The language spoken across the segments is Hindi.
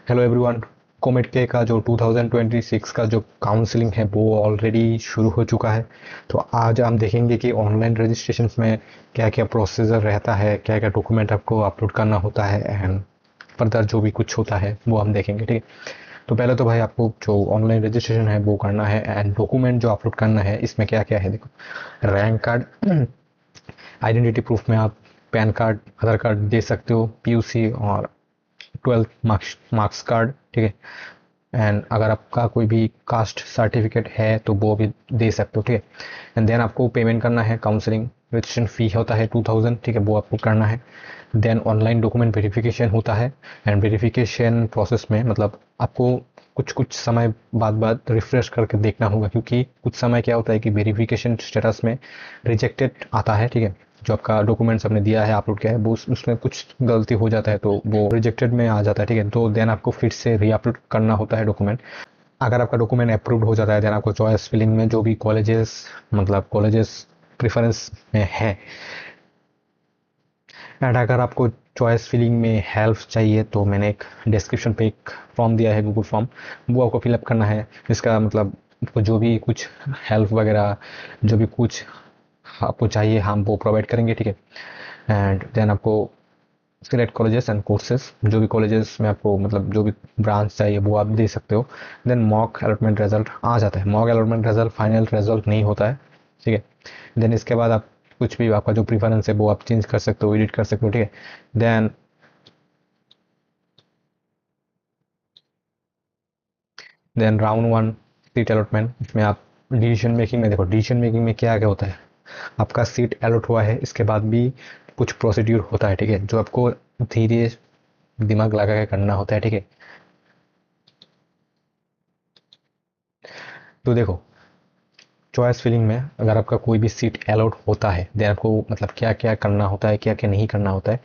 Hello everyone. कोमेट के का जो 2026 का जो काउंसलिंग है वो ऑलरेडी शुरू हो चुका है। तो आज हम देखेंगे कि ऑनलाइन रजिस्ट्रेशन में क्या क्या प्रोसीजर रहता है, क्या क्या डॉक्यूमेंट आपको अपलोड करना होता है एंड फर्दर जो भी कुछ होता है वो हम देखेंगे, ठीक है। तो पहले तो भाई आपको जो ऑनलाइन रजिस्ट्रेशन है वो करना है एंड डॉक्यूमेंट जो अपलोड करना है इसमें क्या क्या है देखो। रैंक कार्ड, आइडेंटिटी प्रूफ में आप पैन कार्ड, आधार कार्ड दे सकते हो, पीयूसी और 12th मार्क्स कार्ड, ठीक है। एंड अगर आपका कोई भी कास्ट सर्टिफिकेट है तो वो भी दे सकते हो, ठीक है। एंड देन आपको पेमेंट करना है, काउंसलिंग रजिस्ट्रेशन फी होता है 2000, ठीक है, वो आपको करना है। देन ऑनलाइन डॉक्यूमेंट वेरिफिकेशन होता है एंड वेरिफिकेशन प्रोसेस में मतलब आपको कुछ कुछ समय बाद रिफ्रेश करके देखना होगा, क्योंकि कुछ समय क्या होता है कि वेरिफिकेशन स्टेटस में रिजेक्टेड आता है, ठीक है। जो आपका डॉक्यूमेंट्स आपने दिया है, अपलोड किया है, वो उसमें कुछ गलती हो जाता है तो वो रिजेक्टेड में आ जाता है, ठीक है। तो देन आपको फिर से री अपलोड करना होता है डॉक्यूमेंट। अगर आपका डॉक्यूमेंट अप्रूव्ड हो जाता है देन आपको चॉइस फिलिंग में जो भी कॉलेजेस, मतलब कॉलेजेस प्रेफरेंस में है, एंड अगर आपको चॉइस फिलिंग में हेल्प चाहिए तो मैंने एक डिस्क्रिप्शन पे एक फॉर्म दिया है, गूगल फॉर्म, वो आपको फिलअप करना है। इसका मतलब आपको जो भी कुछ हेल्प वगैरह, जो भी कुछ आपको चाहिए हम वो प्रोवाइड करेंगे, ठीक है। एंड देन आपको सिलेक्ट कॉलेजेस एंड कोर्सेज, जो भी कॉलेजेस में आपको मतलब जो भी ब्रांच चाहिए वो आप दे सकते हो। देन मॉक अलॉटमेंट रिजल्ट आ जाता है। Mock allotment result final result नहीं होता है, ठीक है। देन इसके बाद आप कुछ भी आपका जो प्रीफरेंस है वो आप चेंज कर सकते हो, एडिट कर सकते हो, ठीक है। Then round one seat allotment, इसमें आप डिसीजन मेकिंग में देखो, डिसीजन मेकिंग में क्या क्या होता है। आपका सीट अलॉट हुआ है, इसके बाद भी कुछ प्रोसीड्यूर होता है, ठीक है, जो आपको धीरे दिमाग लगा के करना होता है, ठीक है। तो देखो, चॉइस फिलिंग में अगर आपका कोई भी सीट अलॉट होता है देन आपको मतलब क्या क्या करना होता है, क्या क्या नहीं करना होता है।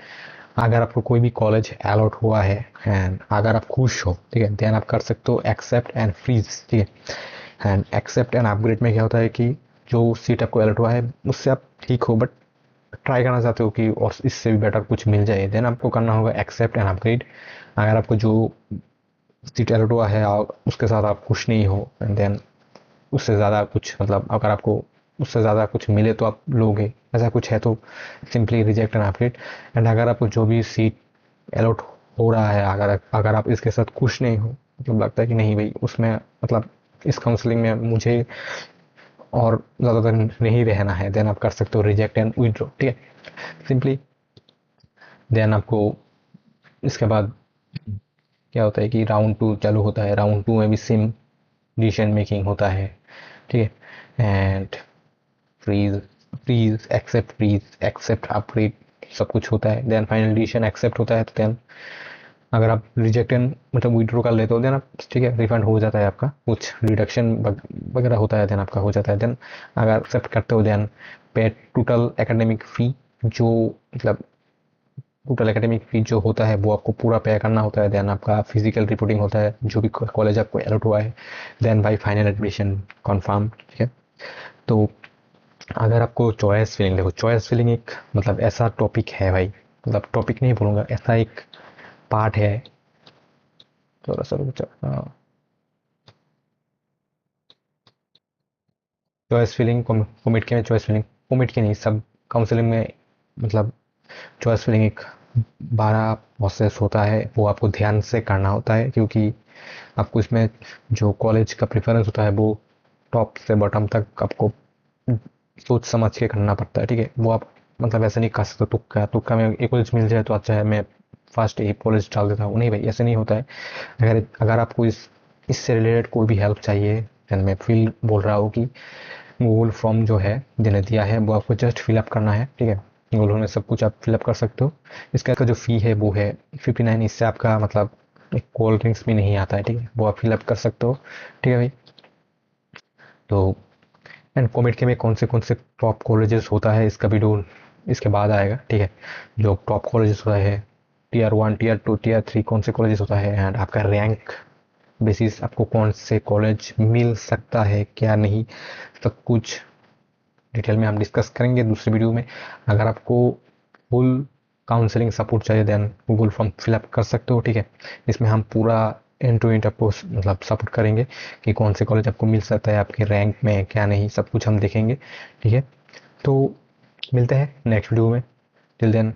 अगर आपको कोई भी कॉलेज अलॉट हुआ है एंड अगर आप खुश हो, ठीक है, देन आप कर सकते हो एक्सेप्ट एंड फ्रीज, ठीक है। एंड एक्सेप्ट एंड अपग्रेड में क्या होता है कि जो सीट आपको अलॉट हुआ है उससे आप ठीक हो बट ट्राई करना चाहते हो कि और इससे भी बेटर कुछ मिल जाए, देन आपको करना होगा एक्सेप्ट एंड अपग्रेड। अगर आपको जो सीट अलॉट हुआ है उसके साथ आप खुश नहीं हो एंड देन उससे ज़्यादा कुछ मतलब अगर आपको उससे ज़्यादा कुछ मिले तो आप लोगे, ऐसा कुछ है तो simply reject and update. And अगर आपको जो भी सीट अलॉट हो रहा है अगर अगर आप इसके साथ खुश नहीं हो, मतलब लगता है कि नहीं भाई उसमें मतलब इस काउंसलिंग में मुझे और ज़्यादातर नहीं रहना है, देन आप कर सकते हो रिजेक्ट एंड विड्रॉ, ठीक है, सिंपली। देन आपको इसके बाद क्या होता है कि राउंड टू चालू होता है। राउंड टू में भी सेम डिसीजन मेकिंग होता है, ठीक है। And freeze, freeze except upgrade सब कुछ होता है। देन फाइनल डिसीजन एक्सेप्ट होता है तो देन अगर आप रिजेक्ट एंड मतलब विड्रॉ कर लेते हो देन आप, ठीक है, रिफंड हो जाता है आपका, कुछ रिडक्शन वगैरह होता है देन आपका हो जाता है। देन अगर एक्सेप्ट करते हो देन पे टोटल एकेडमिक फी, जो मतलब टोटल एकेडमिक फी जो होता है वो आपको पूरा पे करना होता है। देन आपका फिजिकल रिपोर्टिंग होता है जो भी कॉलेज आपको अलॉट हुआ है। देन भाई फाइनल एडमिशन कन्फर्म, ठीक है। तो अगर आपको चॉइस फिलिंग, देखो चॉइस फिलिंग एक मतलब ऐसा टॉपिक है भाई, मतलब टॉपिक नहीं बोलूँगा, ऐसा एक पार्ट है। थोड़ा सा रुक जाओ। चॉइस फिलिंग कोमिट के में चॉइस फिलिंग, कोमिट के नहीं सब काउंसलिंग में मतलब चॉइस फिलिंग एक बड़ा प्रोसेस होता है, वो आपको ध्यान से करना होता है, क्योंकि आपको इसमें जो कॉलेज का प्रेफरेंस होता है वो टॉप से बॉटम तक आपको सोच समझ के करना पड़ता है, ठीक है। वो आप मतलब ऐसे नहीं कर सकते तुक्का तुक्का में एक कॉलेज मिल जाए तो अच्छा है मैं फर्स्ट एक कॉलेज डाल देता हूँ, नहीं भाई ऐसे नहीं होता है। अगर अगर आपको इससे रिलेटेड कोई भी हेल्प चाहिए देन मैं फील बोल रहा हूँ कि गूगल फॉर्म जो है जिन्हें दिया है वो आपको जस्ट फिलअप करना है, ठीक है। गूगल में सब कुछ आप फिलअप कर सकते हो। इसका जो फ़ी है वो है 59। इससे आपका मतलब एक कोल्ड ड्रिंक्स भी नहीं आता है, ठीक है, वो आप फिलअप कर सकते हो, ठीक है भाई। तो एंड कॉमेड के में कौन से टॉप कॉलेजेस होता है इसका वीडियो इसके बाद आएगा, ठीक है। जो टॉप कॉलेजेस होता है tier one, tier two, tier three, कौन से कॉलेजेस होता है एंड आपका रैंक बेसिस आपको कौन से कॉलेज मिल सकता है क्या नहीं, सब कुछ डिटेल में हम डिस्कस करेंगे दूसरे वीडियो में। अगर आपको फुल काउंसलिंग सपोर्ट चाहिए देन गूगल फॉर्म फिलअप कर सकते हो, ठीक है। इसमें हम पूरा एंड टू एंड आपको मतलब सपोर्ट करेंगे कि कौन से कॉलेज आपको मिल सकता है, आपके रैंक में क्या नहीं, सब कुछ हम देखेंगे, ठीक है। तो मिलते हैं नेक्स्ट वीडियो में। Till then